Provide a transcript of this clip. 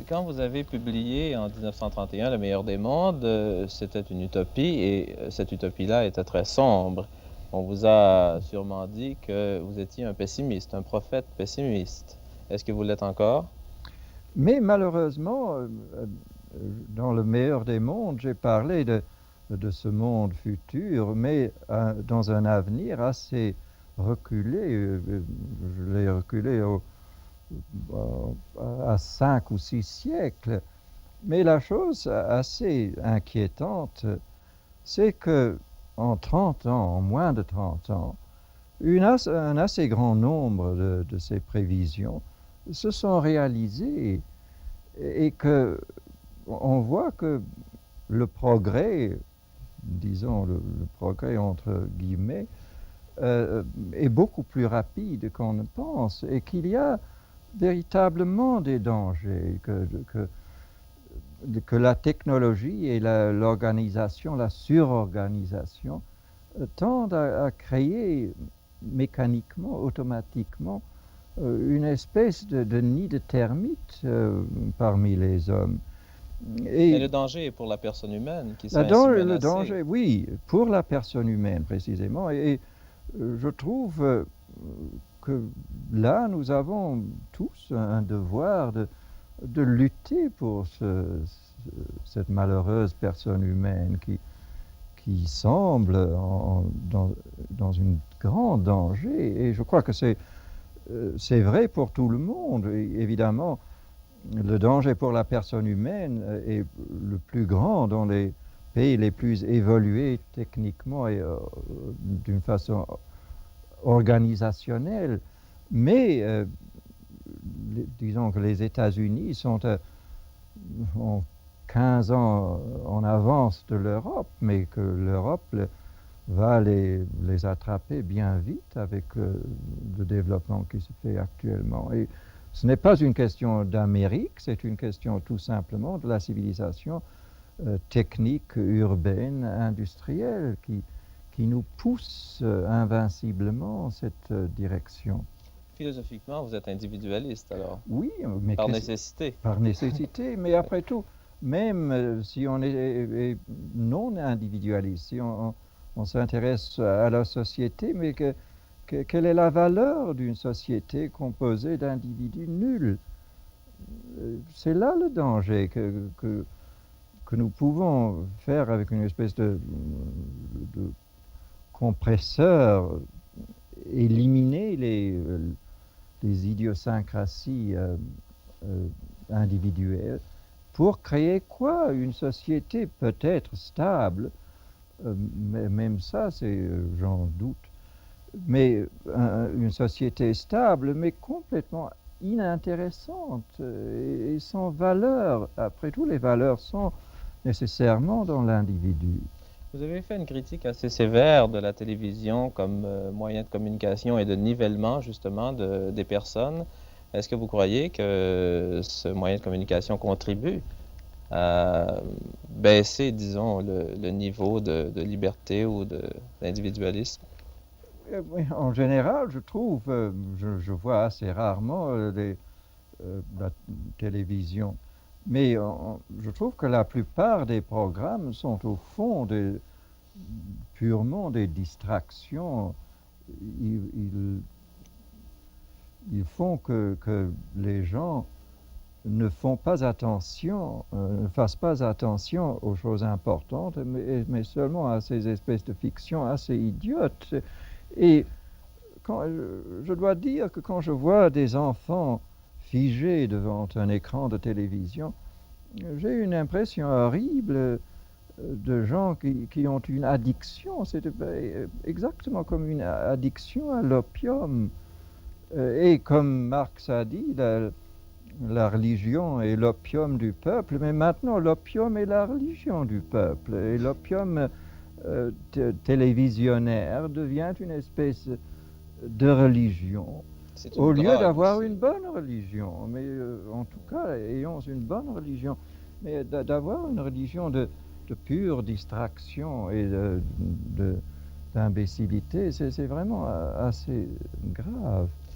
Quand vous avez publié en 1931 Le meilleur des mondes, c'était une utopie et cette utopie-là était très sombre. On vous a sûrement dit que vous étiez un pessimiste, un prophète pessimiste. Est-ce que vous l'êtes encore? Mais malheureusement, dans le meilleur des mondes, j'ai parlé de ce monde futur, mais dans un avenir assez reculé. Je l'ai reculé à 5 ou 6 siècles. Mais la chose assez inquiétante, c'est que en 30 ans, en moins de 30 ans, un assez grand nombre de ces prévisions se sont réalisées et que on voit que le progrès, disons le progrès entre guillemets, est beaucoup plus rapide qu'on ne pense et qu'il y a véritablement des dangers, que la technologie et l'organisation, la surorganisation tendent à créer mécaniquement, automatiquement, une espèce de nid de termites parmi les hommes. Mais Et le danger est pour la personne humaine qui serait ainsi le menacée. danger, oui, pour la personne humaine précisément. Et je trouve que là, nous avons tous un devoir de lutter pour cette malheureuse personne humaine qui semble dans un grand danger. Et je crois que c'est vrai pour tout le monde. Et évidemment, le danger pour la personne humaine est le plus grand dans les pays les plus évolués techniquement et d'une façon organisationnelle. Mais disons que les États-Unis sont en 15 ans en avance de l'Europe, mais que l'Europe va les attraper bien vite avec le développement qui se fait actuellement. Et ce n'est pas une question d'Amérique, c'est une question tout simplement de la civilisation technique, urbaine, industrielle qui nous pousse invinciblement en cette direction. Philosophiquement, vous êtes individualiste alors, Oui, mais par nécessité. par nécessité, mais après tout, même si on est non individualiste, si on s'intéresse à la société, mais quelle est la valeur d'une société composée d'individus nuls? C'est là le danger que nous pouvons faire avec une espèce de compresseur, éliminer les idiosyncrasies individuelles pour créer quoi? Une société peut-être stable, mais même ça, j'en doute, mais une société stable, mais complètement inintéressante et sans valeur. Après tout, les valeurs sont nécessairement dans l'individu. Vous avez fait une critique assez sévère de la télévision comme moyen de communication et de nivellement justement des personnes. Est-ce que vous croyez que ce moyen de communication contribue à baisser, disons, le niveau de liberté ou d'individualisme? Oui, en général, je trouve, je vois assez rarement la télévision, mais je trouve que la plupart des programmes sont au fond purement des distractions. Ils, ils font que les gens ne font pas attention, ne fassent pas attention aux choses importantes, mais seulement à ces espèces de fictions assez idiotes. Et je dois dire que quand je vois des enfants figés devant un écran de télévision, j'ai une impression horrible de gens qui ont une addiction. C'est exactement comme une addiction à l'opium. Et comme Marx a dit, la religion est l'opium du peuple, mais maintenant l'opium est la religion du peuple. Et l'opium télévisionnaire devient une espèce de religion, C'est au une lieu drogue d'avoir aussi. une bonne religion. Mais en tout cas, ayons une bonne religion. Mais d'avoir une religion de pure distraction et d'imbécilité, c'est vraiment assez grave.